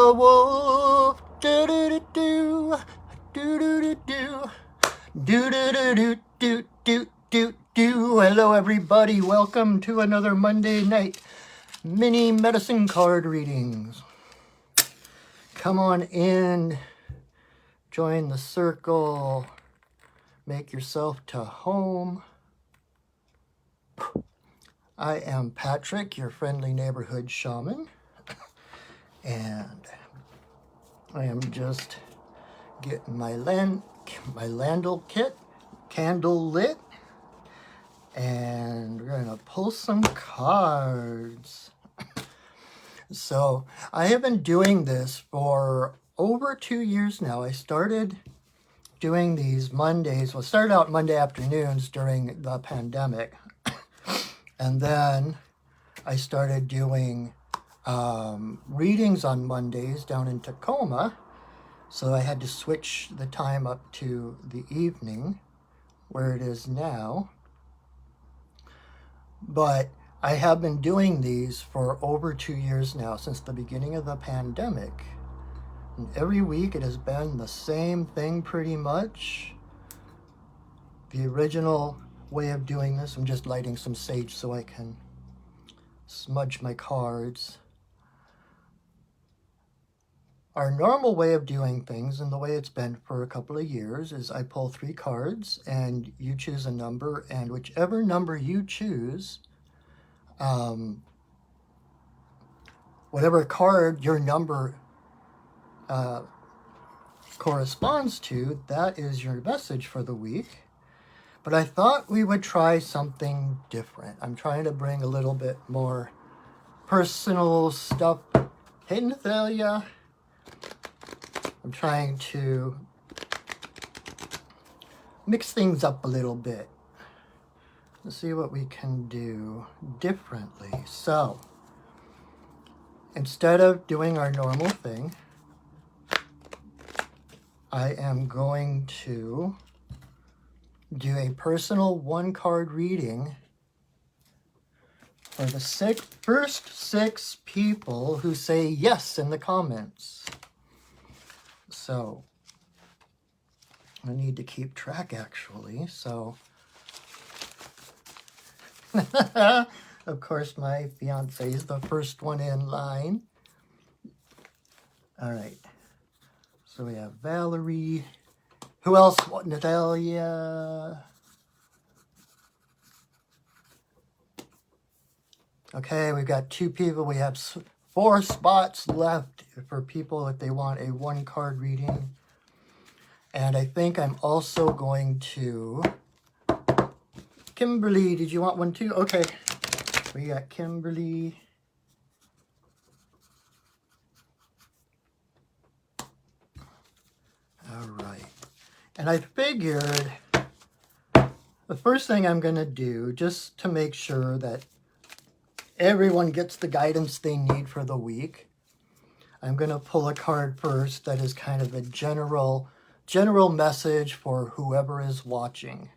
a wolf. Do do do do. Do do do do. Do do do do do do do do. Hello, everybody. Welcome to another Monday night mini medicine card readings. Come on in. Join the circle. Make yourself to home. I am Patrick, your friendly neighborhood shaman. And I am just getting my Landel kit, candle lit, and we're gonna pull some cards. So I have been doing this for over 2 years now. I started doing these Mondays. Well, started out Monday afternoons during the pandemic, and then I started doing readings on Mondays down in Tacoma. So I had to switch the time up to the evening, where it is now. But I have been doing these for over 2 years now, since the beginning of the pandemic. And every week it has been the same thing pretty much. The original way of doing this, I'm just lighting some sage so I can smudge my cards. Our normal way of doing things, and the way it's been for a couple of years, is I pull 3 cards and you choose a number, and whichever number you choose, whatever card your number corresponds to, that is your message for the week. But I thought we would try something different. I'm trying to bring a little bit more personal stuff. Hey, Nathalia. I'm trying to mix things up a little bit. Let's see what we can do differently. So, instead of doing our normal thing, I am going to do a personal 1-card reading for the first 6 people who say yes in the comments. So, I need to keep track, actually. So, of course, my fiance is the first one in line. All right. So we have Valerie. Who else? Natalia. Okay, we've got 2 people. We have 4 spots left for people if they want a 1-card reading. And I think I'm also going to... Kimberly, did you want one too? Okay. We got Kimberly. All right. And I figured the first thing I'm going to do, just to make sure that everyone gets the guidance they need for the week, I'm going to pull a card first that is kind of a general message for whoever is watching,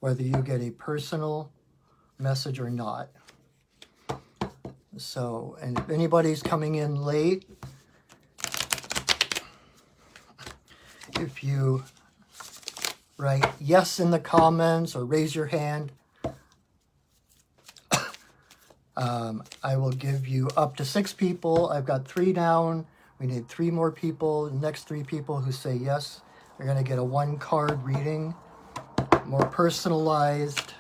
whether you get a personal message or not. So, and if anybody's coming in late, if you write yes in the comments or raise your hand, I will give you up to 6 people. I've got 3 down. We need 3 more people. The next 3 people who say yes are going to get a 1-card reading, more personalized.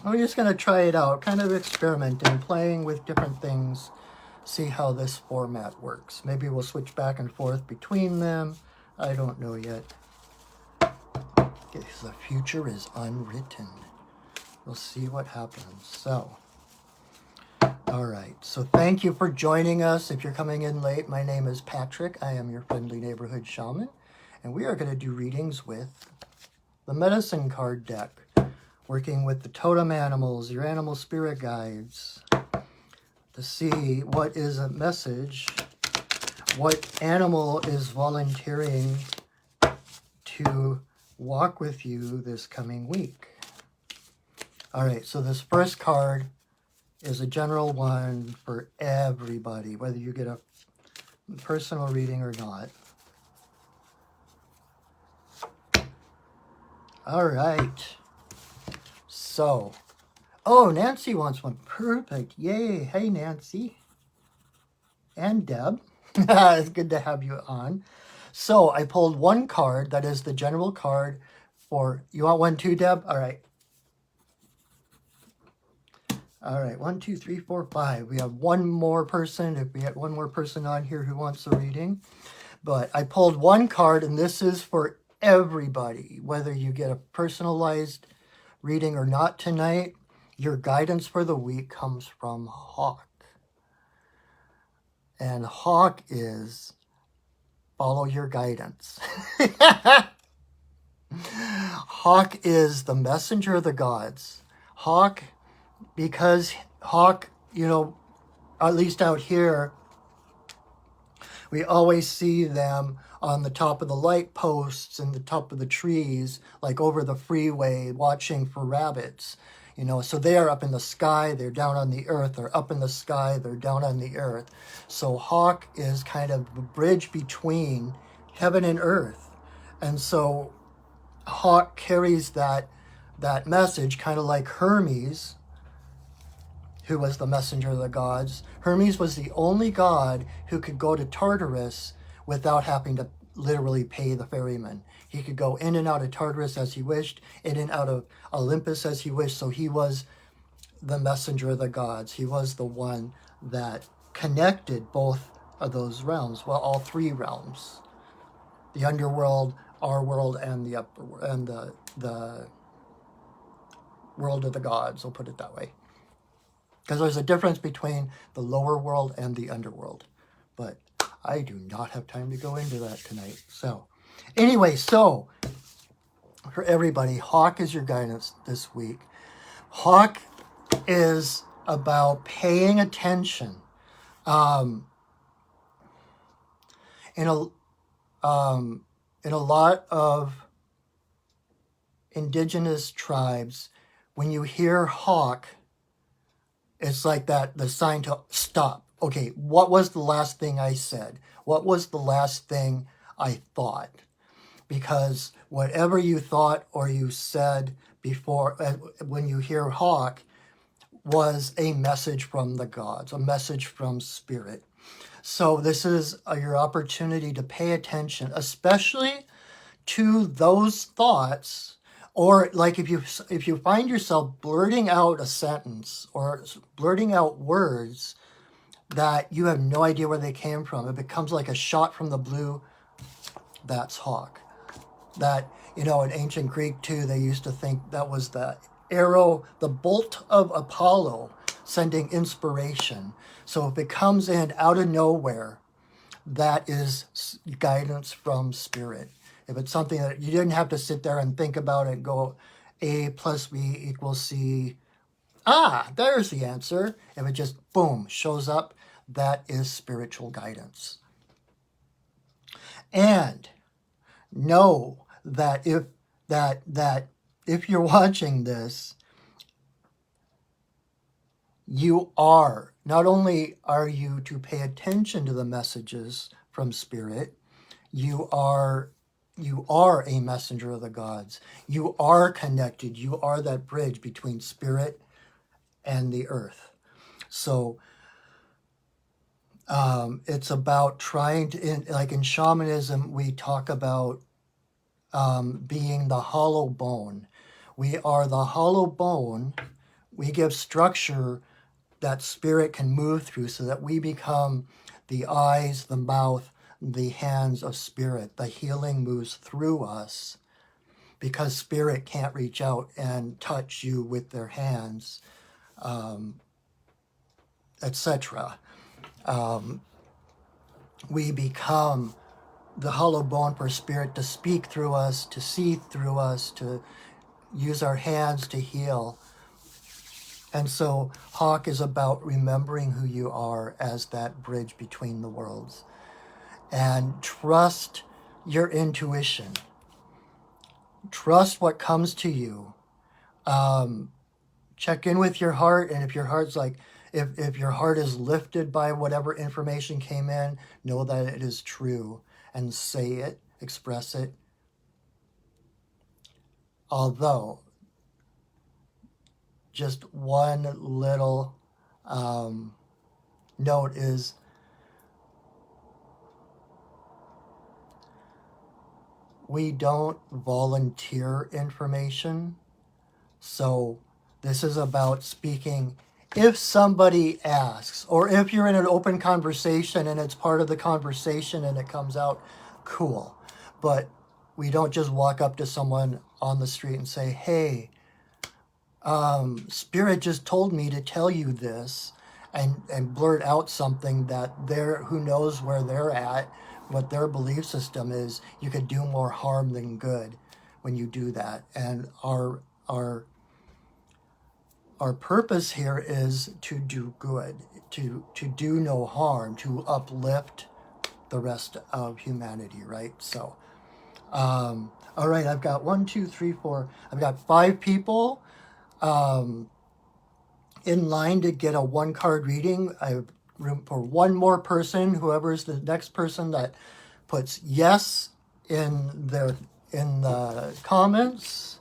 I'm just going to try it out, kind of experimenting, playing with different things, see how this format works. Maybe we'll switch back and forth between them. I don't know yet. The future is unwritten. We'll see what happens. So, all right. So thank you for joining us. If you're coming in late, my name is Patrick. I am your friendly neighborhood shaman. And we are going to do readings with the medicine card deck, working with the totem animals, your animal spirit guides, to see what is a message, what animal is volunteering to walk with you this coming week. All right, so this first card is a general one for everybody, whether you get a personal reading or not. All right. So, oh, Nancy wants one. Perfect. Yay. Hey, Nancy. And Deb. It's good to have you on. So, I pulled one card. That is the general card for... You want one too, Deb? All right. All right. 1, 2, 3, 4, 5. We have one more person. If we get one more person on here who wants a reading. But I pulled one card, and this is for everybody. Whether you get a personalized reading or not tonight, your guidance for the week comes from Hawk. And Hawk is follow your guidance. Hawk is the messenger of the gods. Hawk, because Hawk, you know, at least out here, we always see them on the top of the light posts and the top of the trees, like over the freeway, watching for rabbits. You know, so they are up in the sky, they're down on the earth, they're up in the sky, they're down on the earth. So Hawk is kind of the bridge between heaven and earth. And so Hawk carries that message, kind of like Hermes, who was the messenger of the gods. Hermes was the only god who could go to Tartarus without having to literally pay the ferryman. He could go in and out of Tartarus as he wished, in and out of Olympus as he wished. So he was the messenger of the gods. He was the one that connected both of those realms. Well, all three realms: the underworld, our world, and the upper and the world of the gods. We'll put it that way. Because there's a difference between the lower world and the underworld. But I do not have time to go into that tonight. So, anyway, so for everybody, Hawk is your guidance this week. Hawk is about paying attention. In a lot of indigenous tribes, when you hear Hawk, it's like that, the sign to stop. Okay, what was the last thing I said? What was the last thing I thought? Because whatever you thought or you said before, when you hear Hawk, was a message from the gods, a message from spirit. So this is your opportunity to pay attention, especially to those thoughts. Or like if you find yourself blurting out a sentence or blurting out words that you have no idea where they came from, it becomes like a shot from the blue. That's Hawk. That, you know, in ancient Greek too, they used to think that was the arrow, the bolt of Apollo sending inspiration. So if it comes in out of nowhere, that is guidance from spirit. If it's something that you didn't have to sit there and think about it, go A plus B equals C. Ah, there's the answer. If it just, boom, shows up, that is spiritual guidance. And know that if you're watching this, you are, not only are you to pay attention to the messages from spirit, you are a messenger of the gods. You are connected. You are that bridge between spirit and the earth. So it's about trying to, like in shamanism, we talk about being the hollow bone. We are the hollow bone. We give structure that spirit can move through so that we become the eyes, the mouth, the hands of spirit. The healing moves through us because spirit can't reach out and touch you with their hands, etc. We become the hollow bone for spirit to speak through us, to see through us, to use our hands to heal. And so Hawk is about remembering who you are as that bridge between the worlds. And trust your intuition. Trust what comes to you. check in with your heart, and if your heart's like, if your heart is lifted by whatever information came in, know that it is true and say it, express it. Although, just one little note is, we don't volunteer information. So this is about speaking. If somebody asks, or if you're in an open conversation and it's part of the conversation and it comes out, cool. But we don't just walk up to someone on the street and say, hey, Spirit just told me to tell you this, and blurt out something that who knows where they're at, what their belief system is. You could do more harm than good when you do that. And our purpose here is to do good, to do no harm, to uplift the rest of humanity, right? So, all right, I've got 1, 2, 3, 4. I've got 5 people in line to get a 1-card reading. I have room for one more person. Whoever is the next person that puts yes in the comments,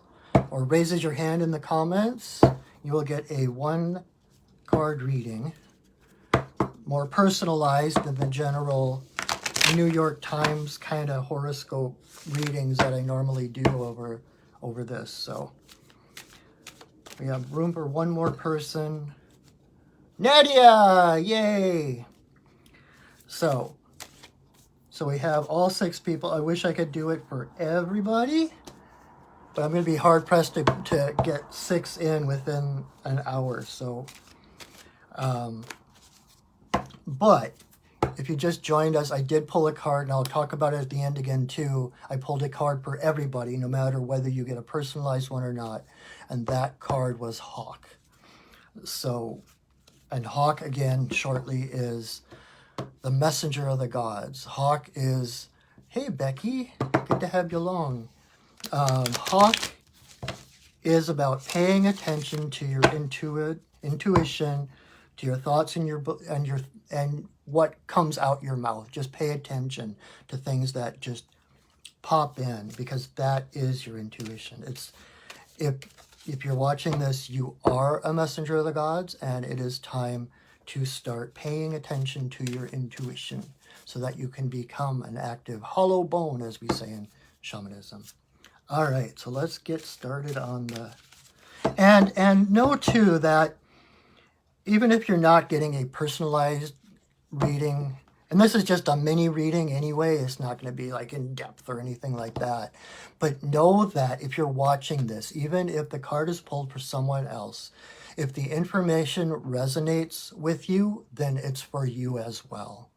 or raises your hand in the comments, you will get a 1-card reading, more personalized than the general New York Times kind of horoscope readings that I normally do over this. So we have room for one more person. Nadia! Yay! So we have all 6 people. I wish I could do it for everybody, but I'm going to be hard-pressed to get 6 in within an hour. So, but if you just joined us, I did pull a card, and I'll talk about it at the end again too. I pulled a card for everybody, no matter whether you get a personalized one or not. And that card was Hawk. So, and Hawk, again, shortly, is the messenger of the gods. Hawk is, hey, Becky, good to have you along. Hawk is about paying attention to your intuition, to your thoughts and what comes out your mouth. Just pay attention to things that just pop in, because that is your intuition. It's if you're watching this, you are a messenger of the gods, and it is time to start paying attention to your intuition so that you can become an active hollow bone, as we say in shamanism. All right, so let's get started on the... And know, too, that even if you're not getting a personalized reading, and this is just a mini reading anyway, it's not going to be like in depth or anything like that, but know that if you're watching this, even if the card is pulled for someone else, if the information resonates with you, then it's for you as well.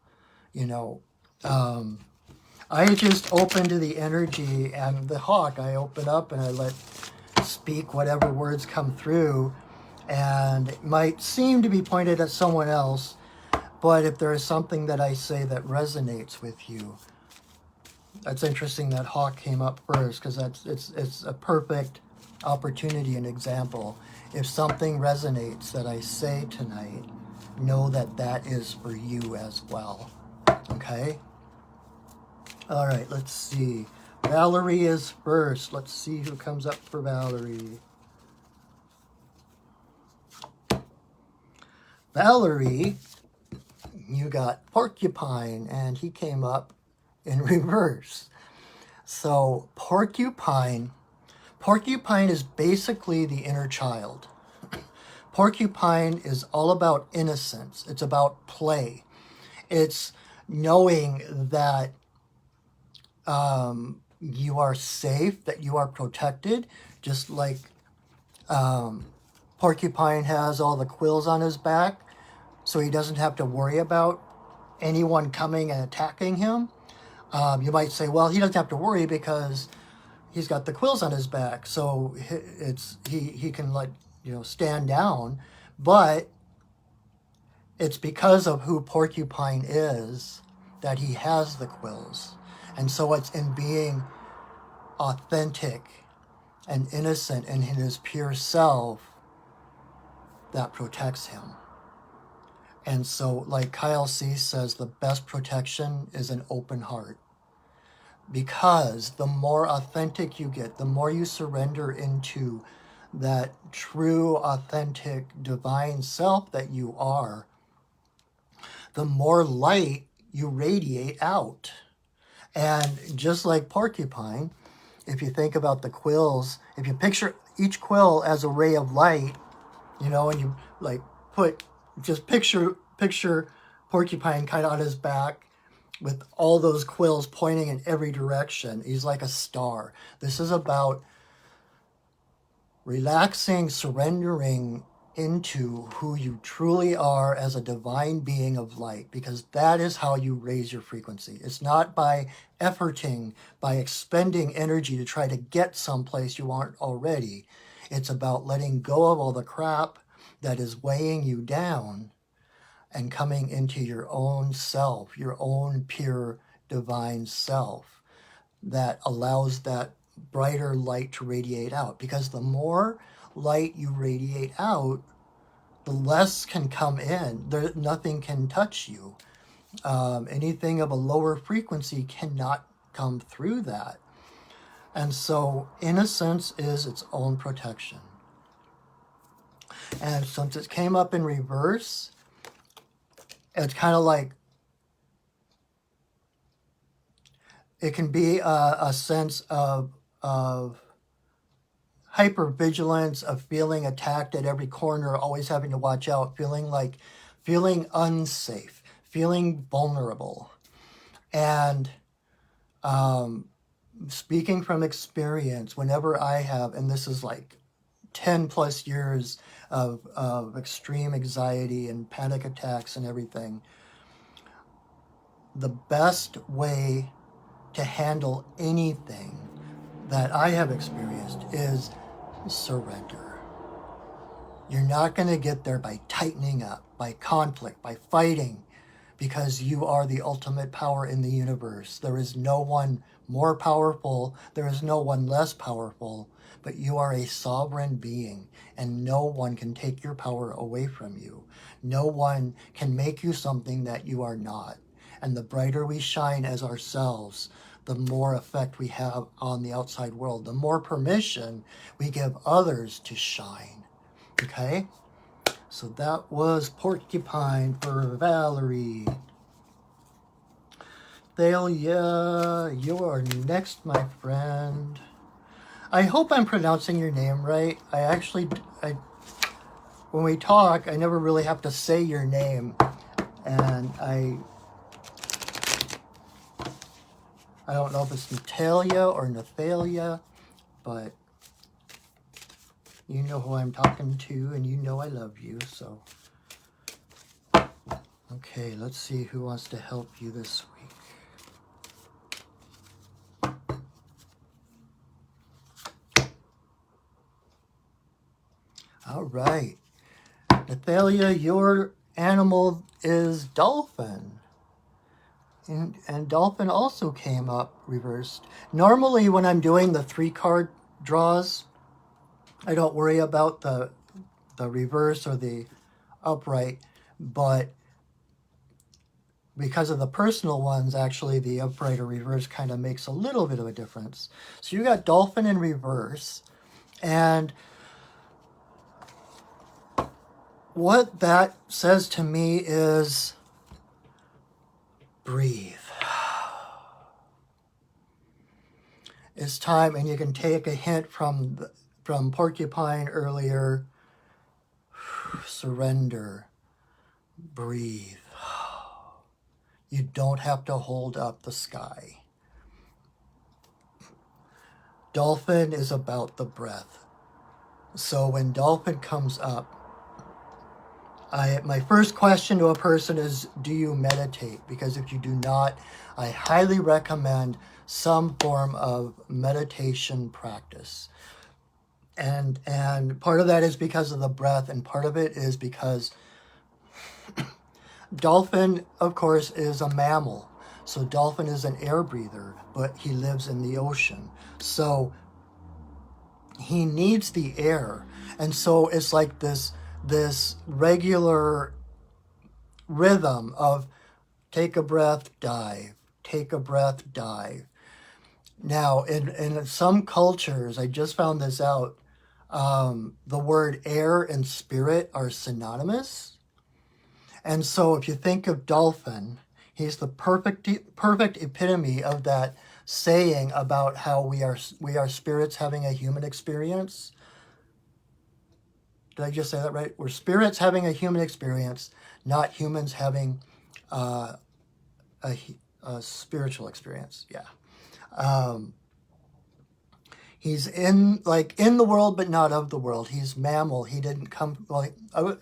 You know, I just open to the energy, and the Hawk, I open up and I let speak whatever words come through, and it might seem to be pointed at someone else, but if there is something that I say that resonates with you, that's interesting that Hawk came up first, because it's a perfect opportunity and example. If something resonates that I say tonight, know that that is for you as well. Okay? All right, let's see. Valerie is first. Let's see who comes up for Valerie. Valerie, you got Porcupine, and he came up in reverse. So Porcupine is basically the inner child. Porcupine is all about innocence. It's about play. It's knowing that you are safe, that you are protected, just like Porcupine has all the quills on his back, so he doesn't have to worry about anyone coming and attacking him. You might say, well, he doesn't have to worry because he's got the quills on his back, so he can stand down. But it's because of who Porcupine is that he has the quills. And so it's in being authentic and innocent and in his pure self that protects him. And so, like Kyle Cease says, the best protection is an open heart. Because the more authentic you get, the more you surrender into that true, authentic, divine self that you are, the more light you radiate out. And just like Porcupine, if you think about the quills, if you picture each quill as a ray of light, you know, and you like picture Porcupine kind of on his back with all those quills pointing in every direction. He's like a star. This is about relaxing, surrendering into who you truly are as a divine being of light, because that is how you raise your frequency. It's not by efforting, by expending energy to try to get someplace you aren't already. It's about letting go of all the crap that is weighing you down and coming into your own self, your own pure divine self that allows that brighter light to radiate out. Because the more light you radiate out, the less can come in. Nothing can touch you. Anything of a lower frequency cannot come through that. And so innocence is its own protection. And since it came up in reverse, it's kind of like, it can be a sense of hypervigilance, of feeling attacked at every corner, always having to watch out, feeling unsafe, feeling vulnerable. And speaking from experience, whenever I have, and this is like 10 plus years of extreme anxiety and panic attacks and everything, the best way to handle anything that I have experienced is surrender. You're not going to get there by tightening up, by conflict, by fighting, because you are the ultimate power in the universe. There is no one more powerful, there is no one less powerful, but you are a sovereign being, and no one can take your power away from you. No one can make you something that you are not. And the brighter we shine as ourselves, the more effect we have on the outside world, the more permission we give others to shine. Okay? So that was Porcupine for Valerie. Thalia, you are next, my friend. I hope I'm pronouncing your name right. When we talk, I never really have to say your name. And I don't know if it's Natalia or Nathalia, but you know who I'm talking to, and you know I love you, so. Okay, let's see who wants to help you this week. All right. Nathalia, your animal is dolphin. And dolphin also came up reversed. Normally when I'm doing the 3-card draws, I don't worry about the reverse or the upright, but because of the personal ones, actually the upright or reverse kind of makes a little bit of a difference. So you got dolphin in reverse, and what that says to me is breathe. It's time, and you can take a hint from Porcupine earlier. Surrender. Breathe. You don't have to hold up the sky. Dolphin is about the breath. So when dolphin comes up, my first question to a person is, do you meditate? Because if you do not, I highly recommend some form of meditation practice. And part of that is because of the breath, and part of it is because dolphin, of course, is a mammal. So dolphin is an air breather, but he lives in the ocean. So he needs the air. And so it's like this this regular rhythm of take a breath, dive, take a breath, dive. Now, in some cultures, I just found this out, the word air and spirit are synonymous. And so if you think of dolphin, he's the perfect epitome of that saying about how we are spirits having a human experience. Did I just say that right? We're spirits having a human experience, not humans having a spiritual experience. Yeah. He's in the world, but not of the world. He's mammal. He didn't come, well,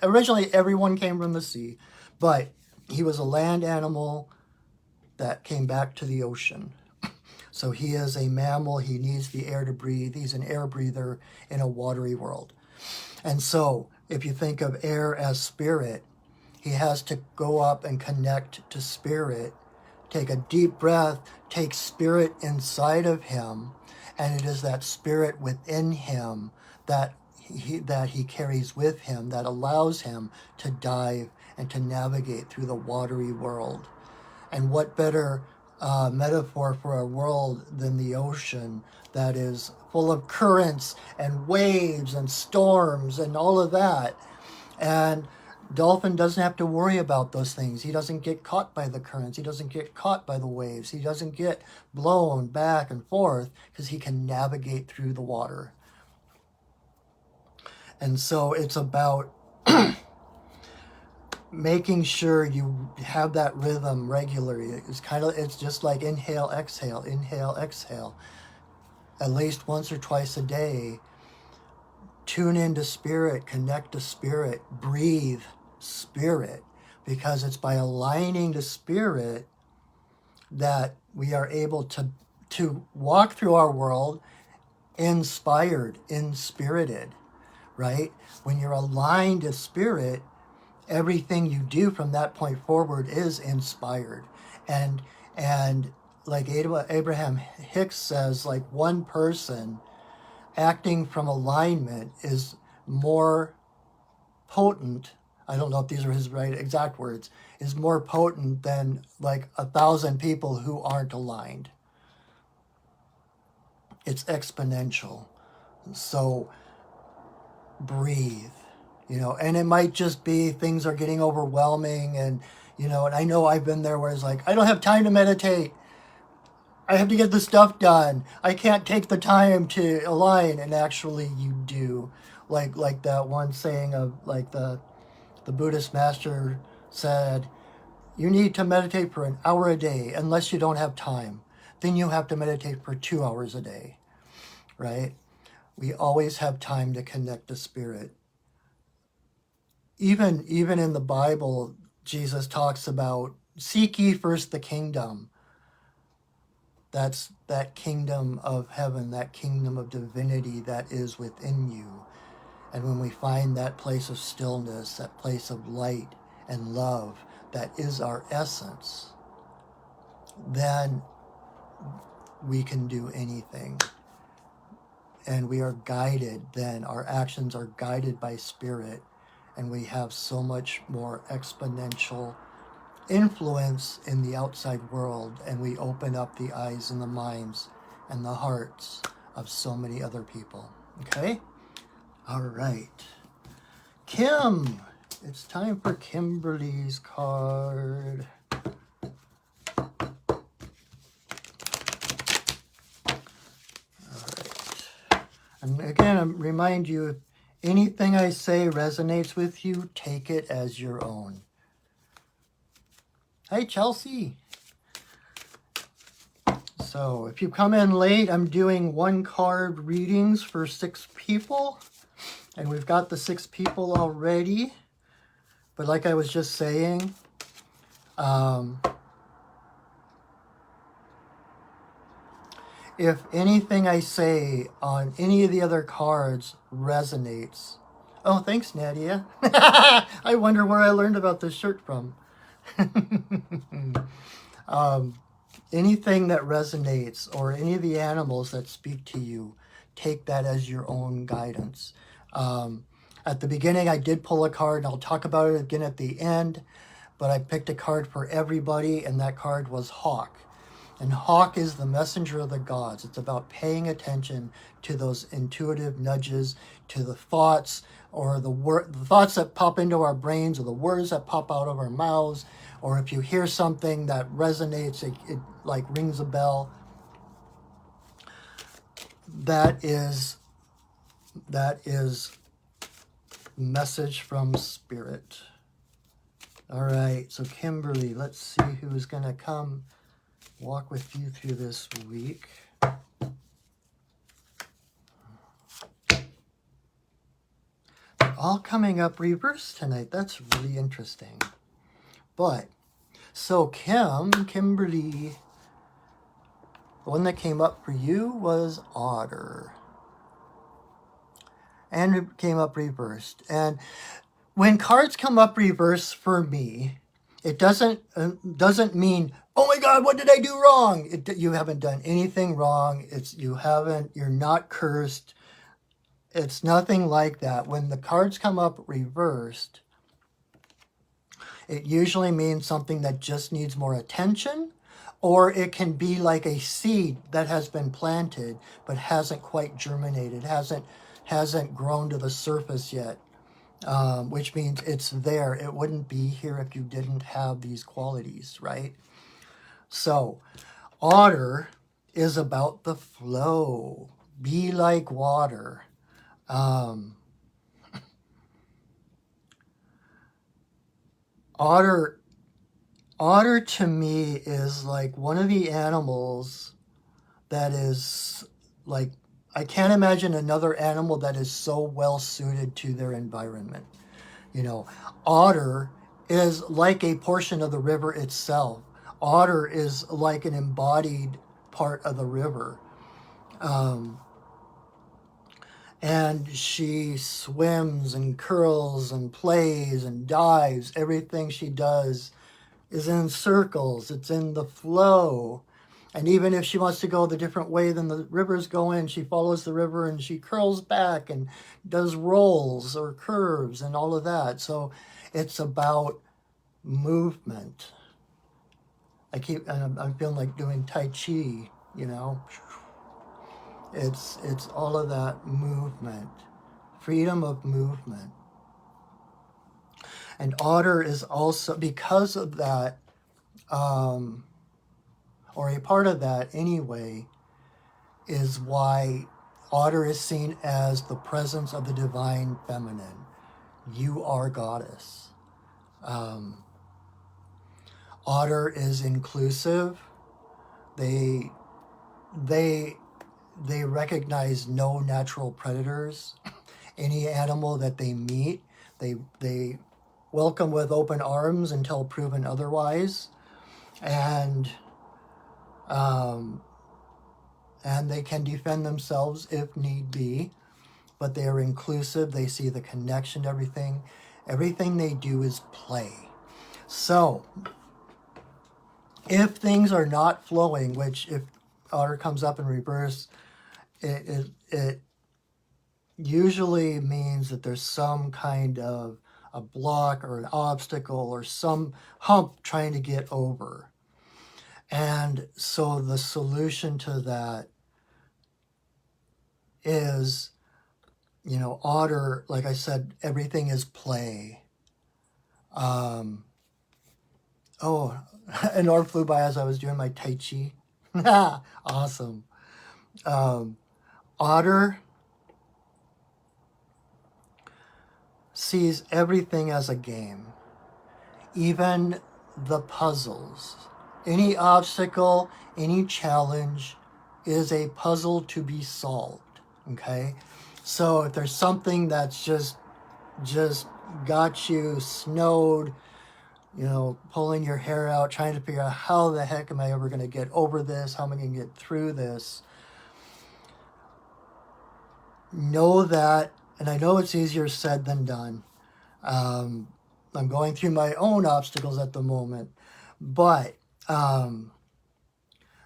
originally everyone came from the sea, but he was a land animal that came back to the ocean. So he is a mammal. He needs the air to breathe. He's an air breather in a watery world. And so if you think of air as spirit, he has to go up and connect to spirit, take a deep breath, take spirit inside of him, and it is that spirit within him that he carries with him that allows him to dive and to navigate through the watery world. And what better metaphor for a world than the ocean that is full of currents and waves and storms and all of that. And dolphin doesn't have to worry about those things. He doesn't get caught by the currents. He doesn't get caught by the waves. He doesn't get blown back and forth because he can navigate through the water. And so it's about making sure you have that rhythm regularly. It's just like inhale, exhale, at least once or twice a day. Tune into spirit, connect to spirit, breathe spirit, because it's by aligning to spirit that we are able to walk through our world inspired, inspirited, right? When you're aligned to spirit, everything you do from that point forward is inspired. And like Abraham Hicks says, like one person acting from alignment is more potent. I don't know if these are his right exact words, is more potent than like 1,000 people who aren't aligned. It's exponential. So breathe, and it might just be things are getting overwhelming, and and I know I've been there where it's like, I don't have time to meditate. I have to get the stuff done. I can't take the time to align, and actually you do. Like that one saying of like the Buddhist master said, you need to meditate for an hour a day unless you don't have time. Then you have to meditate for 2 hours a day, right? We always have time to connect to spirit. Even in the Bible, Jesus talks about seek ye first the kingdom. That's that kingdom of heaven, that kingdom of divinity that is within you. And when we find that place of stillness, that place of light and love, that is our essence, then we can do anything. And we are guided then, our actions are guided by spirit, and we have so much more exponential influence in the outside world, and we open up the eyes and the minds and the hearts of so many other people. Okay? All right. Kim, it's time for Kimberly's card. All right. And again, I remind you, if anything I say resonates with you, take it as your own. Hi, Chelsea. So if you come in late, I'm doing 1-card readings for 6 people. And we've got the 6 people already. But like I was just saying, if anything I say on any of the other cards resonates. Oh, thanks, Nadia. I wonder where I learned about this shirt from. Anything that resonates, or any of the animals that speak to you, take that as your own guidance. At the beginning, I did pull a card, and I'll talk about it again at the end, but I picked a card for everybody, and that card was Hawk. And Hawk is the messenger of the gods. It's about paying attention to those intuitive nudges, to the thoughts or the thoughts that pop into our brains or the words that pop out of our mouths, or if you hear something that resonates, it like rings a bell. That is message from Spirit. All right, so Kimberly, let's see who's going to come walk with you through this week. They're all coming up reverse tonight. That's really interesting. But, so Kimberly, the one that came up for you was Otter. And it came up reversed. And when cards come up reverse for me, it doesn't mean, oh my God, what did I do wrong? You haven't done anything wrong. You're not cursed. It's nothing like that. When the cards come up reversed, it usually means something that just needs more attention, or it can be like a seed that has been planted but hasn't quite germinated, hasn't grown to the surface yet. Which means it's there. It wouldn't be here if you didn't have these qualities, right? So, Otter is about the flow. Be like water. Otter to me is like one of the animals that is like, I can't imagine another animal that is so well suited to their environment. You know, otter is like a portion of the river itself. Otter is like an embodied part of the river. And she swims and curls and plays and dives. Everything she does is in circles. It's in the flow. And even if she wants to go the different way than the river's going, she follows the river and she curls back and does rolls or curves and all of that. So it's about movement. I'm feeling like doing Tai Chi, you know. It's all of that movement, freedom of movement. And Otter is also, because of that, or a part of that anyway, is why Otter is seen as the presence of the divine feminine. You are goddess. Otter is inclusive. They recognize no natural predators. Any animal that they meet, they welcome with open arms until proven otherwise. And they can defend themselves if need be, but they are inclusive. They see the connection to everything. Everything they do is play. So, if things are not flowing, which if Otter comes up in reverse, it usually means that there's some kind of a block or an obstacle or some hump trying to get over. And so the solution to that is, Otter, like I said, everything is play. An orb flew by as I was doing my Tai Chi. Awesome. Otter sees everything as a game, even the puzzles. Any obstacle, any challenge is a puzzle to be solved, okay? So if there's something that's just got you snowed, pulling your hair out, trying to figure out how the heck am I ever going to get over this? How am I going to get through this? Know that, and I know it's easier said than done. I'm going through my own obstacles at the moment, but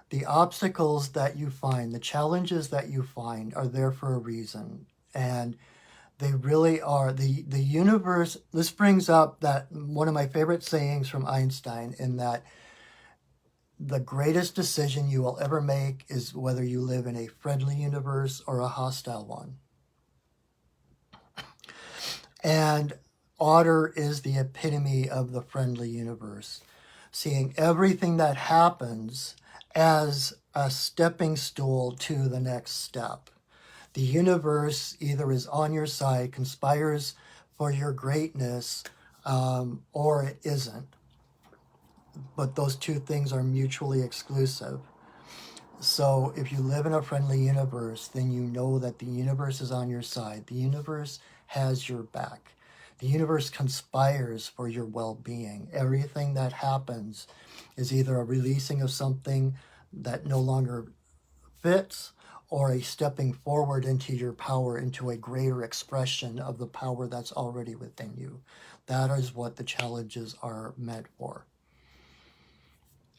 the obstacles that you find, the challenges that you find are there for a reason. And They really are. The universe, this brings up that one of my favorite sayings from Einstein, in that the greatest decision you will ever make is whether you live in a friendly universe or a hostile one. And Otter is the epitome of the friendly universe, seeing everything that happens as a stepping stool to the next step. The universe either is on your side, conspires for your greatness, or it isn't. But those two things are mutually exclusive. So if you live in a friendly universe, then you know that the universe is on your side. The universe has your back. The universe conspires for your well-being. Everything that happens is either a releasing of something that no longer fits, or a stepping forward into your power, into a greater expression of the power that's already within you. That is what the challenges are meant for.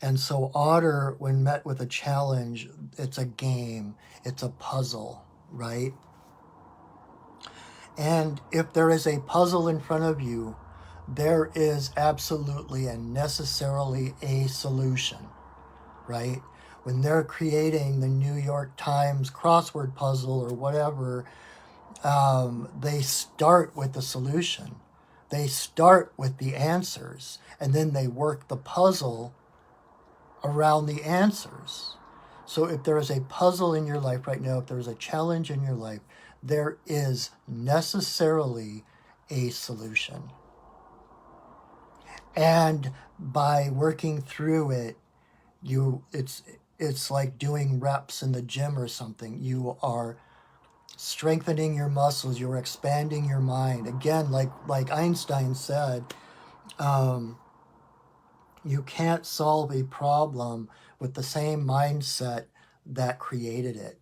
And so Otter, when met with a challenge, it's a game, it's a puzzle, right? And if there is a puzzle in front of you, there is absolutely and necessarily a solution, right? When they're creating the New York Times crossword puzzle or whatever, they start with the solution. They start with the answers, and then they work the puzzle around the answers. So if there is a puzzle in your life right now, if there is a challenge in your life, there is necessarily a solution. And by working through it, it's like doing reps in the gym or something. You are strengthening your muscles, you're expanding your mind. Again, like Einstein said, you can't solve a problem with the same mindset that created it.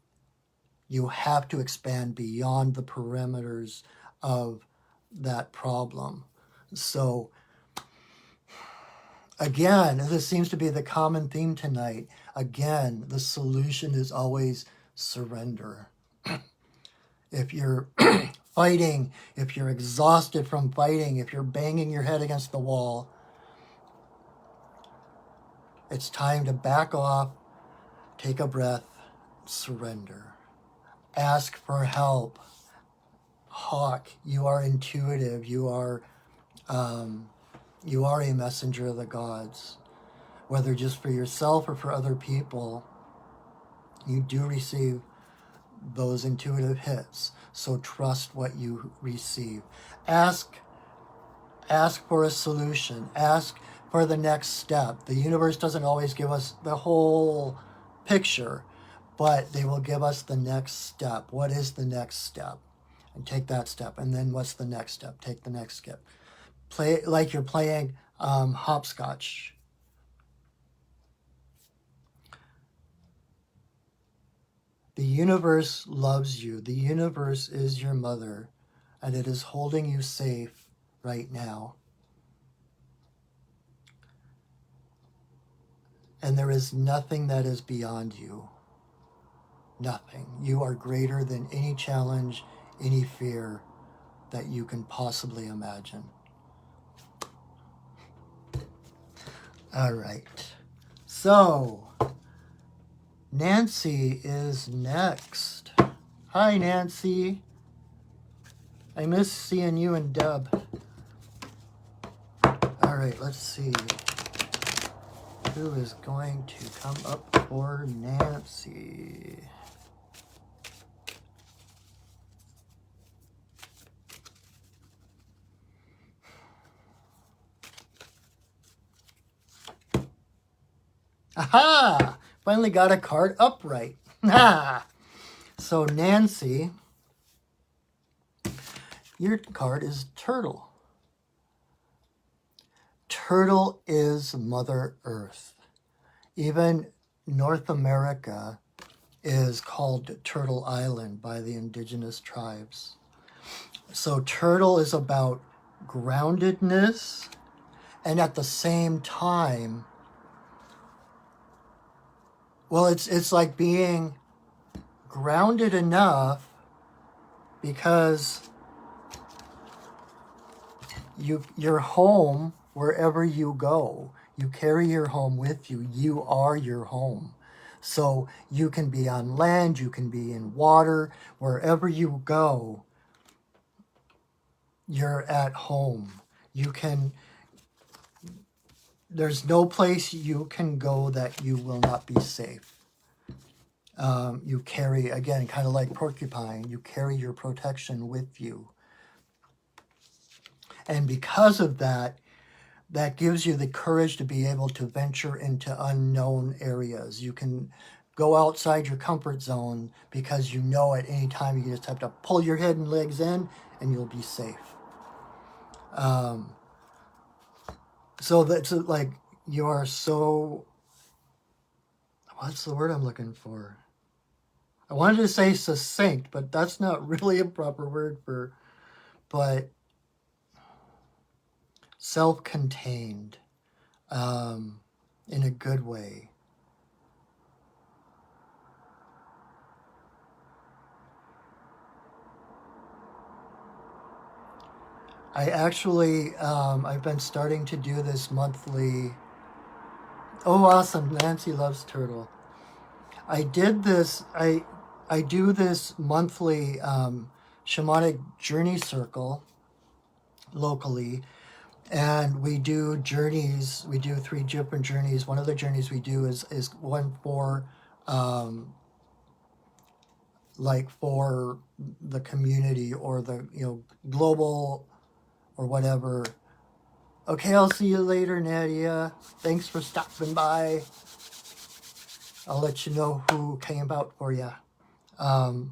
You have to expand beyond the perimeters of that problem. So again, this seems to be the common theme tonight. Again, the solution is always surrender. If you're fighting, if you're exhausted from fighting, if you're banging your head against the wall, it's time to back off, take a breath, surrender. Ask for help. Hawk, you are intuitive. You are a messenger of the gods. Whether just for yourself or for other people, you do receive those intuitive hits. So trust what you receive. Ask for a solution. Ask for the next step. The universe doesn't always give us the whole picture, but they will give us the next step. What is the next step? And take that step. And then what's the next step? Take the next step. Play it like you're playing hopscotch. The universe loves you. The universe is your mother, and it is holding you safe right now. And there is nothing that is beyond you. Nothing. You are greater than any challenge, any fear that you can possibly imagine. All right. So, Nancy is next. Hi, Nancy. I miss seeing you and Deb. All right, let's see. Who is going to come up for Nancy? Aha! Finally got a card upright. So Nancy, your card is Turtle. Turtle is Mother Earth. Even North America is called Turtle Island by the indigenous tribes. So Turtle is about groundedness, and at the same time, well, it's like being grounded enough because your home wherever you go. You carry your home with you. You are your home. So you can be on land, you can be in water, wherever you go, you're at home. There's no place you can go that you will not be safe. You carry, again, kind of like porcupine, you carry your protection with you. And because of that, that gives you the courage to be able to venture into unknown areas. You can go outside your comfort zone because you know at any time you just have to pull your head and legs in and you'll be safe. So that's like you are so, what's the word I'm looking for? I wanted to say succinct, but that's not really a proper word for, but self-contained in a good way. I actually, I've been starting to do this monthly. Oh, awesome. Nancy loves turtle. I did this, I do this monthly shamanic journey circle locally. And we do journeys. We do 3 different journeys. One of the journeys we do is one for, like for the community or the global or whatever. Okay, I'll see you later, Nadia. Thanks for stopping by. I'll let you know who came out for you. What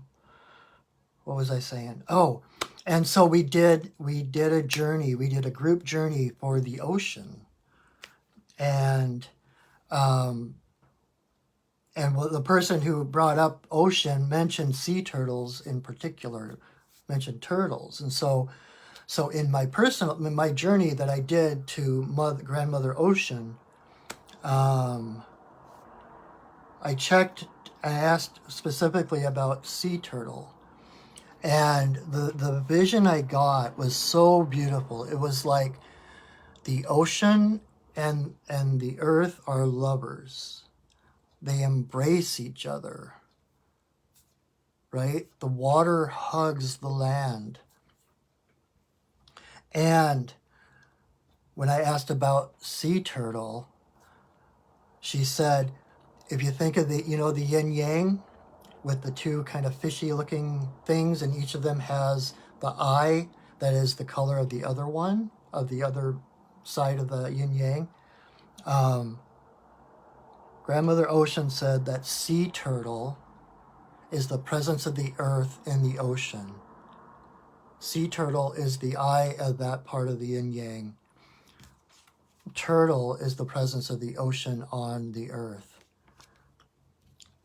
was I saying? Oh, and so we did a journey. We did a group journey for the ocean, and the person who brought up ocean mentioned sea turtles in particular, mentioned turtles, and so in my journey that I did to Grandmother Ocean, I asked specifically about sea turtle. And the vision I got was so beautiful. It was like the ocean and the earth are lovers. They embrace each other, right? The water hugs the land. And when I asked about sea turtle, she said, if you think of the yin yang, with the 2 kind of fishy looking things, and each of them has the eye that is the color of the other one, of the other side of the yin yang. Grandmother Ocean said that sea turtle is the presence of the earth in the ocean. Sea turtle is the eye of that part of the yin yang. Turtle is the presence of the ocean on the earth.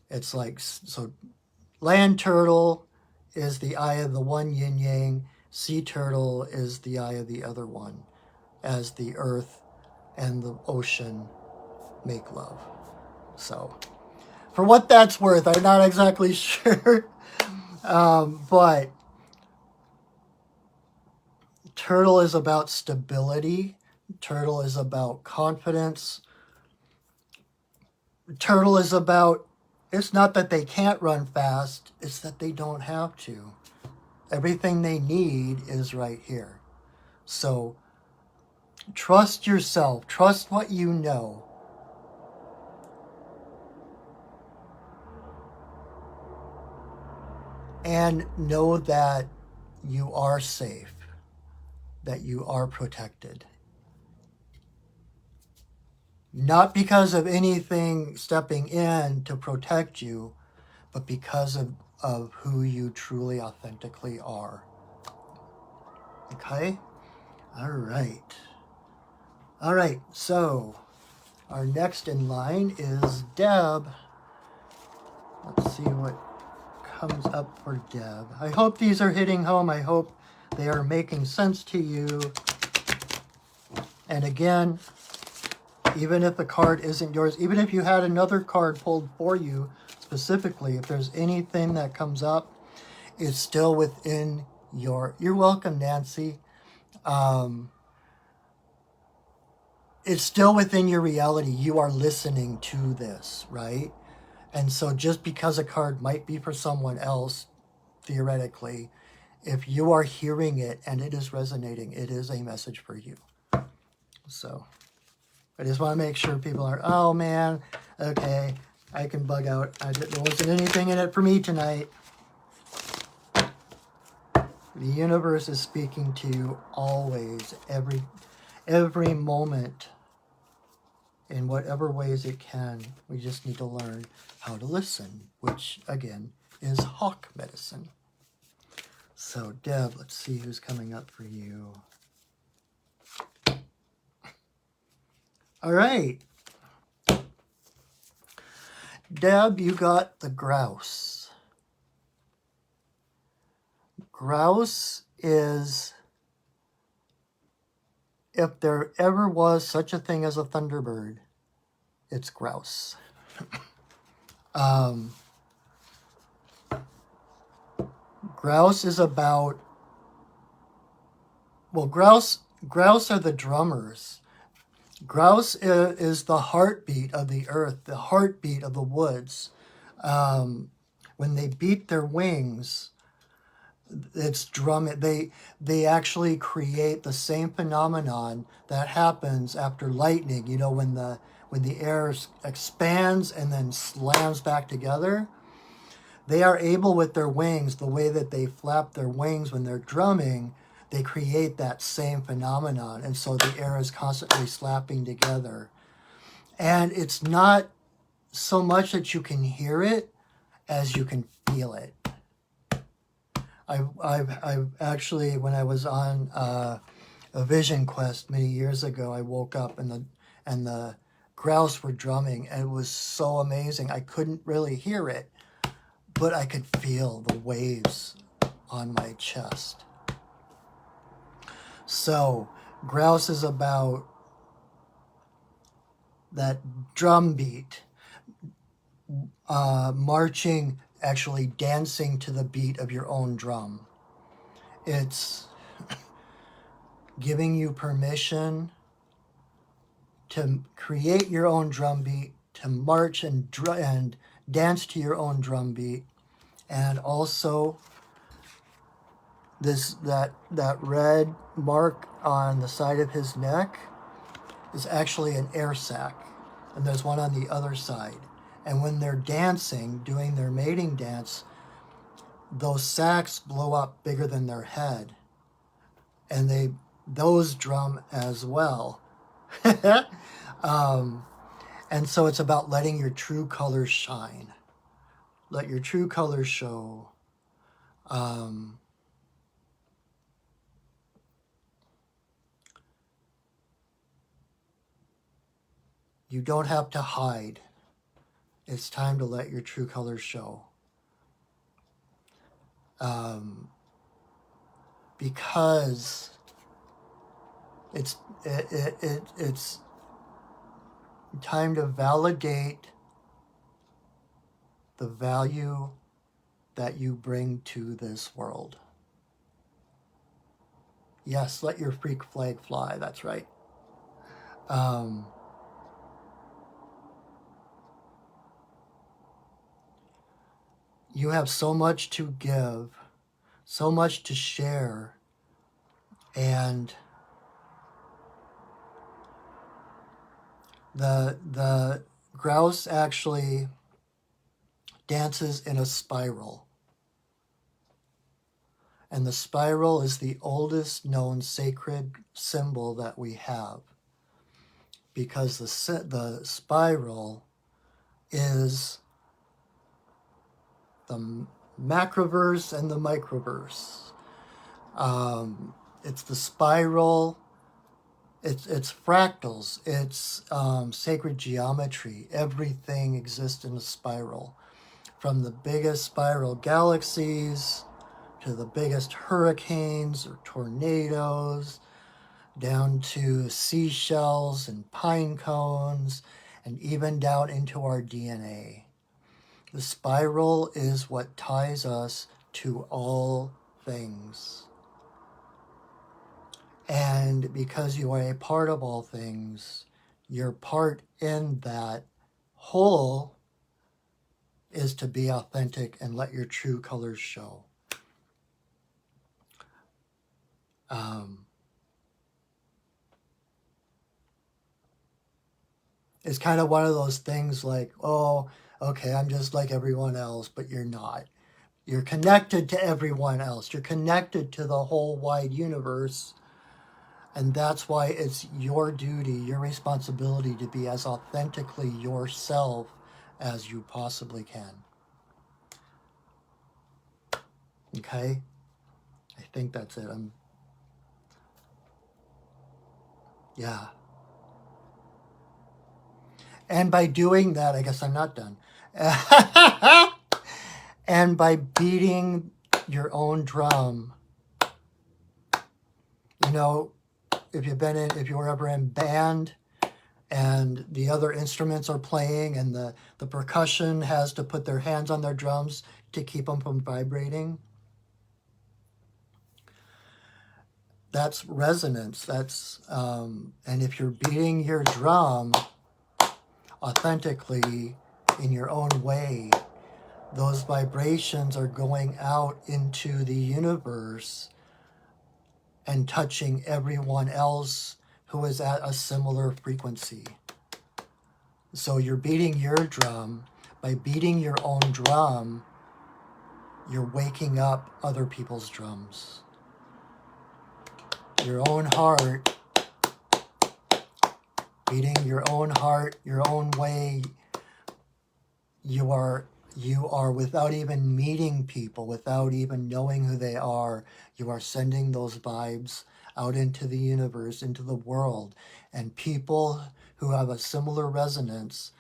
It's like, so land turtle is the eye of the one yin yang. Sea turtle is the eye of the other one, as the earth and the ocean make love. So, for what that's worth, I'm not exactly sure. But turtle is about stability. Turtle is about confidence. Turtle is about, it's not that they can't run fast, it's that they don't have to. Everything they need is right here. So trust yourself, trust what you know. And know that you are safe, that you are protected. Not because of anything stepping in to protect you, but because of who you truly, authentically are. Okay? All right. All right, so our next in line is Deb. Let's see what comes up for Deb. I hope these are hitting home. I hope they are making sense to you. And again, even if the card isn't yours, even if you had another card pulled for you specifically, if there's anything that comes up, it's still within you're welcome, Nancy. it's still within your reality. You are listening to this, right? And so just because a card might be for someone else, theoretically, if you are hearing it and it is resonating, it is a message for you. So I just want to make sure people are, oh man, okay, I can bug out. There wasn't anything in it for me tonight. The universe is speaking to you always, every moment, in whatever ways it can. We just need to learn how to listen, which again is hawk medicine. So Deb, let's see who's coming up for you. All right. Deb, you got the grouse. Grouse is, if there ever was such a thing as a thunderbird, it's grouse. Grouse is about, well, grouse are the drummers. Grouse is the heartbeat of the earth, the heartbeat of the woods. When they beat their wings, it's drum. They actually create the same phenomenon that happens after lightning. You know, when the air expands and then slams back together. They are able with their wings, the way that they flap their wings when they're drumming, they create that same phenomenon. And so the air is constantly slapping together. And it's not so much that you can hear it as you can feel it. I've actually, when I was on a vision quest many years ago, I woke up and the grouse were drumming, and it was so amazing. I couldn't really hear it, but I could feel the waves on my chest. So grouse is about that drum beat, marching, actually dancing to the beat of your own drum. It's giving you permission to create your own drum beat, to march and dance to your own drum beat, and also that red mark on the side of his neck is actually an air sac, and there's one on the other side. And when they're dancing, doing their mating dance, those sacs blow up bigger than their head, and those drum as well. And so it's about letting your true colors shine. Let your true colors show. You don't have to hide. It's time to let your true colors show. Because it's time to validate the value that you bring to this world. Yes, let your freak flag fly. That's right. You have so much to give, so much to share, and the grouse actually dances in a spiral. And the spiral is the oldest known sacred symbol that we have, because the spiral is the macroverse and the microverse. It's the spiral. It's fractals. It's sacred geometry. Everything exists in a spiral, from the biggest spiral galaxies to the biggest hurricanes or tornadoes, down to seashells and pine cones, and even down into our DNA. The spiral is what ties us to all things. And because you are a part of all things, your part in that whole is to be authentic and let your true colors show. It's kind of one of those things like, oh, okay, I'm just like everyone else, but you're not. You're connected to everyone else. You're connected to the whole wide universe. And that's why it's your duty, your responsibility to be as authentically yourself as you possibly can. Okay? I think that's it. Yeah. And by doing that, I guess I'm not done. And by beating your own drum, you know, if you were ever in band and the other instruments are playing and the percussion has to put their hands on their drums to keep them from vibrating, that's resonance. And if you're beating your drum authentically in your own way, those vibrations are going out into the universe and touching everyone else who is at a similar frequency. So you're beating your drum. By beating your own drum, you're waking up other people's drums. Your own heart, beating your own heart, your own way, you are without even meeting people, without even knowing who they are, you are sending those vibes out into the universe, into the world. And people who have a similar resonance,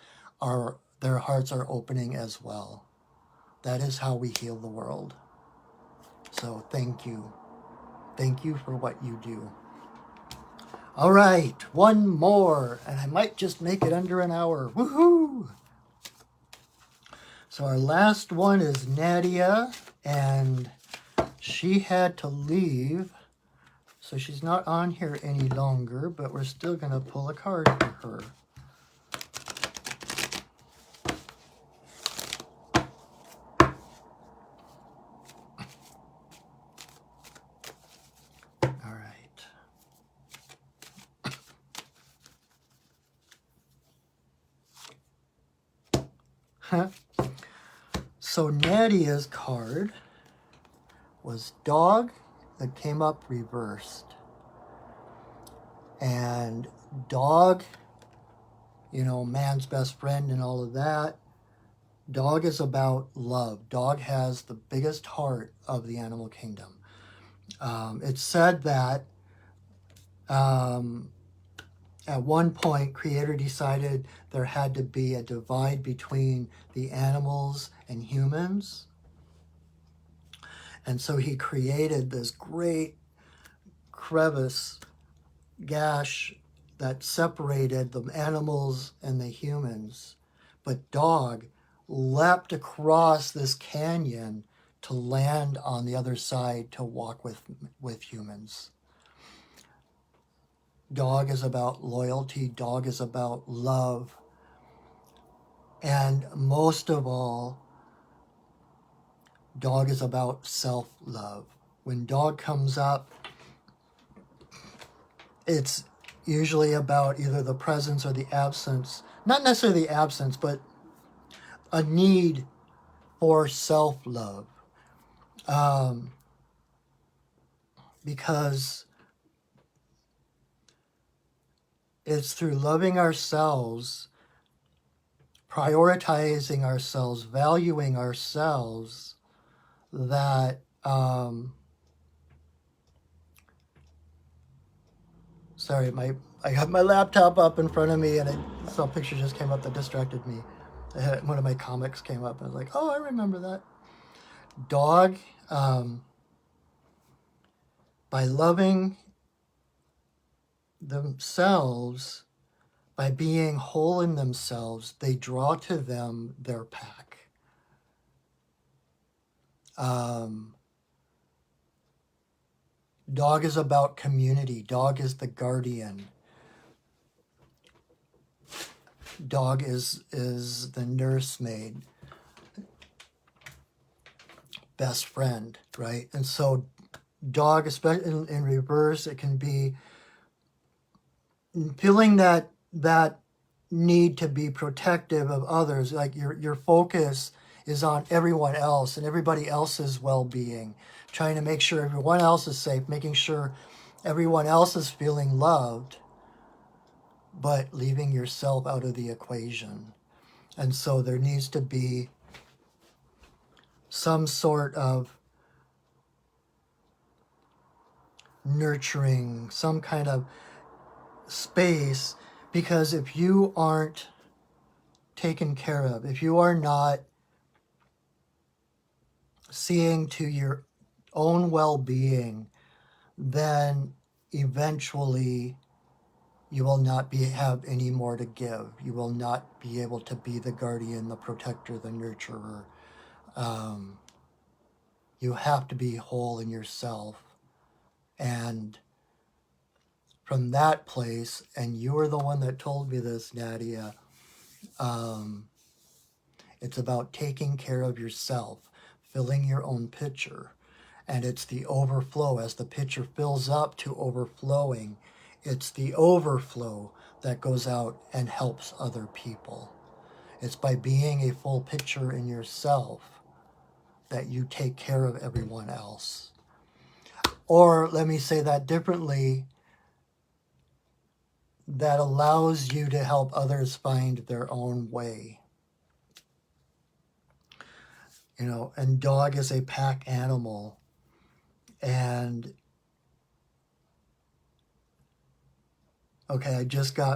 their hearts are opening as well. That is how we heal the world. So thank you. Thank you for what you do. All right, one more, and I might just make it under an hour. Woohoo! So our last one is Nadia, and she had to leave, so she's not on here any longer, but we're still going to pull a card for her. All right. So Nadia's card was Dog that came up reversed. And dog, man's best friend and all of that. Dog is about love. Dog has the biggest heart of the animal kingdom. It's said that at one point, Creator decided there had to be a divide between the animals and humans. And so he created this great crevice, gash that separated the animals and the humans. But Dog leapt across this canyon to land on the other side to walk with humans. Dog is about loyalty. Dog is about love. And most of all, Dog is about self-love. When Dog comes up, it's usually about either the presence or the absence, not necessarily the absence, but a need for self-love. Because it's through loving ourselves, prioritizing ourselves, valuing ourselves, that sorry, I got my laptop up in front of me and I saw a picture just came up that distracted me. One of my comics came up and I was like, oh, I remember that. Dog, by loving themselves, by being whole in themselves, they draw to them their pack. Dog is about community. Dog is the guardian. Dog is the nursemaid, best friend, right? And so dog, especially in reverse, it can be feeling that need to be protective of others, like your focus is on everyone else and everybody else's well-being, trying to make sure everyone else is safe, making sure everyone else is feeling loved, but leaving yourself out of the equation. And so there needs to be some sort of nurturing, some kind of space, because if you aren't taken care of, if you are not seeing to your own well-being, then eventually you will not have any more to give. You will not be able to be the guardian, the protector, the nurturer. You have to be whole in yourself. And from that place, and you were the one that told me this, Nadia, it's about taking care of yourself, filling your own pitcher. And it's the overflow. As the pitcher fills up to overflowing, it's the overflow that goes out and helps other people. It's by being a full pitcher in yourself that you take care of everyone else. Or let me say that differently, that allows you to help others find their own way. You know, and dog is a pack animal. And okay,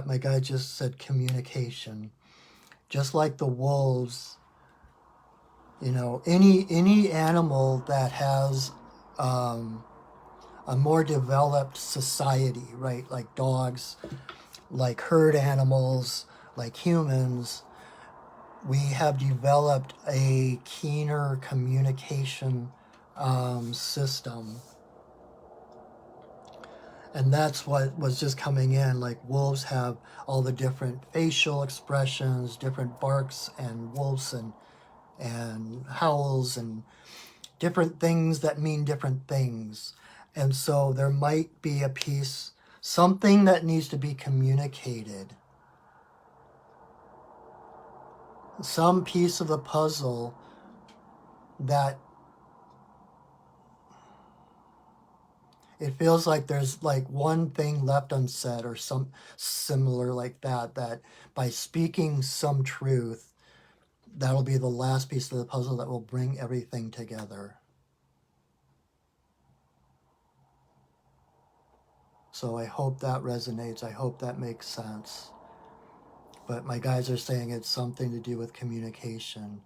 my guy just said communication. Just like the wolves, you know, any animal that has a more developed society, right? Like dogs, like herd animals, like humans, we have developed a keener communication system. And that's what was just coming in. Like wolves have all the different facial expressions, different barks and wolves and howls and different things that mean different things. And so there might be a piece, something that needs to be communicated. Some piece of the puzzle that it feels like there's like one thing left unsaid or some similar like that, that by speaking some truth, that'll be the last piece of the puzzle that will bring everything together. So I hope that resonates. I hope that makes sense. But my guys are saying it's something to do with communication.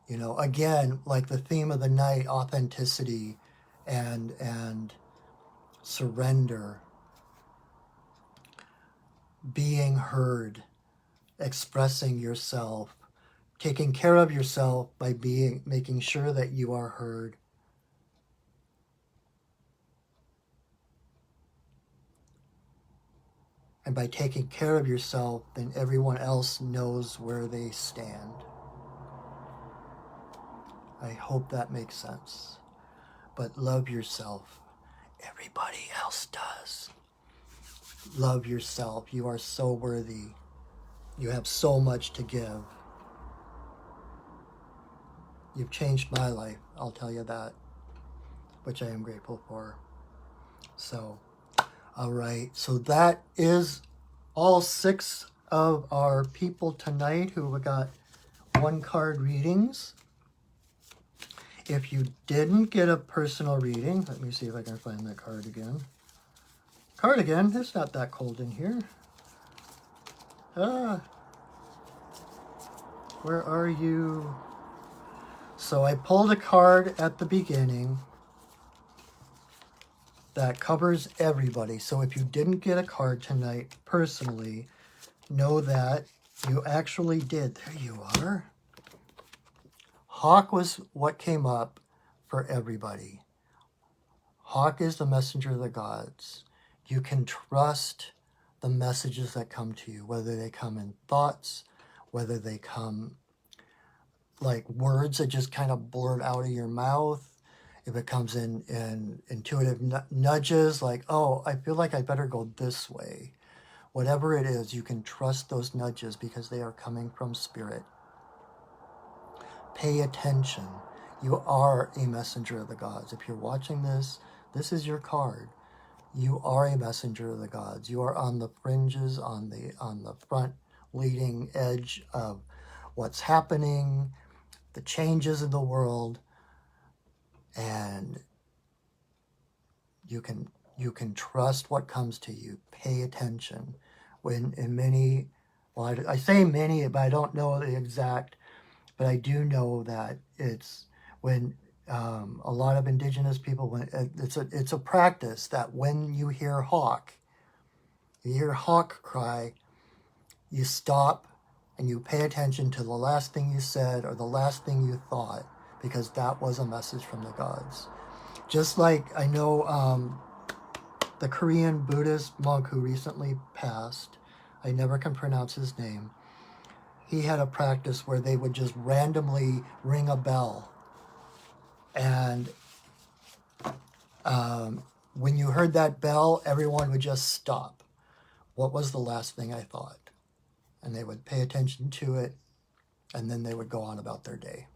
You know, again, like the theme of the night, authenticity and surrender, being heard, expressing yourself, taking care of yourself by making sure that you are heard. And by taking care of yourself, then everyone else knows where they stand. I hope that makes sense. But love yourself. Everybody else does. Love yourself. You are so worthy. You have so much to give. You've changed my life, I'll tell you that, which I am grateful for. So, all right. So that is all 6 of our people tonight who got 1-card readings. If you didn't get a personal reading, let me see if I can find that card again. It's not that cold in here. Where are you? So I pulled a card at the beginning that covers everybody. So if you didn't get a card tonight personally, know that you actually did. There you are. Hawk was what came up for everybody. Hawk is the messenger of the gods. You can trust the messages that come to you, whether they come in thoughts, whether they come like words that just kind of blurt out of your mouth, if it comes in intuitive nudges, like, oh, I feel like I better go this way. Whatever it is, you can trust those nudges because they are coming from spirit. Pay attention. You are a messenger of the gods. If you're watching this, this is your card. You are a messenger of the gods. You are on the fringes, on the front leading edge of what's happening, the changes in the world, and you can trust what comes to you. Pay attention. When in many, well, I say many, but I don't know the exact, but I do know that it's when a lot of indigenous people, when it's a practice that when you hear hawk cry, you stop and you pay attention to the last thing you said or the last thing you thought, because that was a message from the gods. Just like I know the Korean Buddhist monk who recently passed, I never can pronounce his name, he had a practice where they would just randomly ring a bell. And when you heard that bell, everyone would just stop. What was the last thing I thought? And they would pay attention to it, and then they would go on about their day.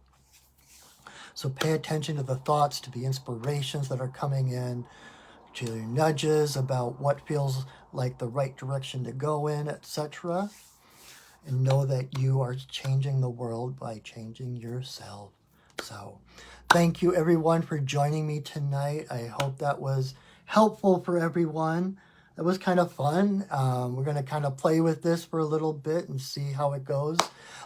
So pay attention to the thoughts, to the inspirations that are coming in, to your nudges about what feels like the right direction to go in, etc. And know that you are changing the world by changing yourself. So thank you everyone for joining me tonight. I hope that was helpful for everyone. It was kind of fun. We're going to kind of play with this for a little bit and see how it goes.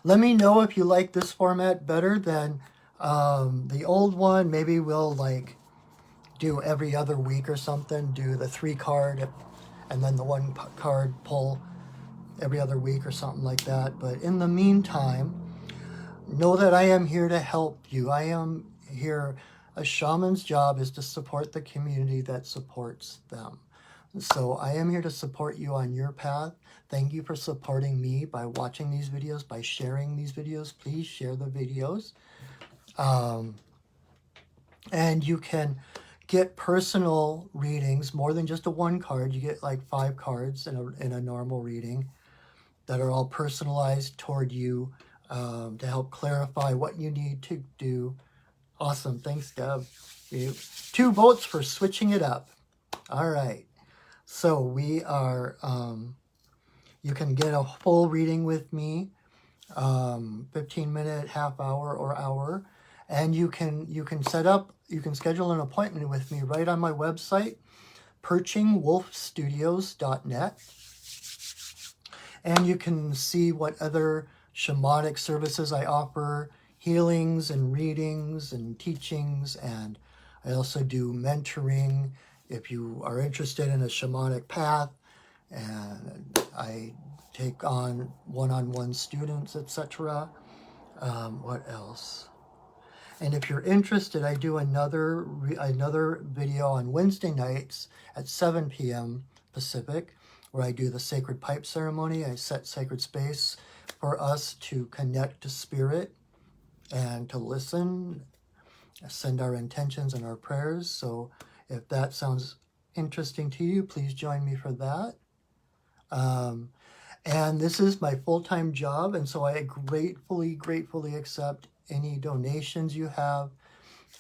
Let me know if you like this format better than the old one. Maybe we'll like do every other week or something, do the 3 card and then the 1 card pull every other week or something like that. But in the meantime, know that I am here to help you. I am here. A shaman's job is to support the community that supports them. So I am here to support you on your path. Thank you for supporting me by watching these videos, by sharing these videos. Please share the videos. And you can get personal readings, more than just a 1 card. You get like 5 cards in a normal reading that are all personalized toward you to help clarify what you need to do. Awesome. Thanks, Deb. 2 votes for switching it up. All right. So we are, you can get a full reading with me, 15-minute, half hour, or hour. And you can schedule an appointment with me right on my website, perchingwolfstudios.net. And you can see what other shamanic services I offer, healings and readings and teachings. And I also do mentoring if you are interested in a shamanic path. And I take on one-on-one students, etc. What else? And if you're interested, I do another video on Wednesday nights at 7 p.m. Pacific, where I do the sacred pipe ceremony. I set sacred space for us to connect to spirit and to listen, send our intentions and our prayers. So if that sounds interesting to you, please join me for that. And this is my full-time job, and so I gratefully accept any donations you have.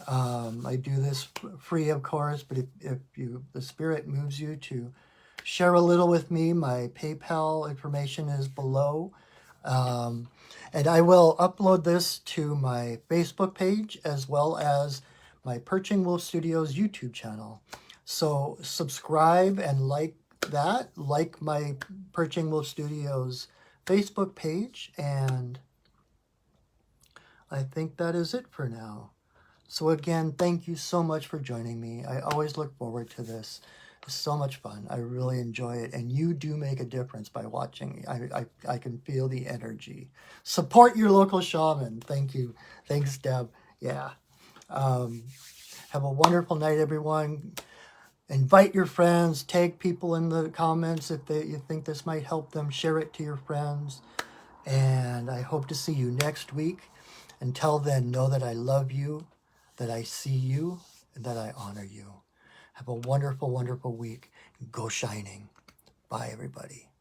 I do this free, of course, but if the spirit moves you to share a little with me, my PayPal information is below. And I will upload this to my Facebook page as well as my Perching Wolf Studios YouTube channel. So subscribe and like that, like my Perching Wolf Studios Facebook page, and I think that is it for now. So again, thank you so much for joining me. I always look forward to this. It's so much fun. I really enjoy it. And you do make a difference by watching. I can feel the energy. Support your local shaman. Thank you. Thanks, Deb. Yeah. Have a wonderful night, everyone. invite your friends, tag people in the comments if you think this might help them, share it to your friends. And I hope to see you next week. Until then, know that I love you, that I see you, and that I honor you. Have a wonderful, wonderful week. Go shining. Bye, everybody.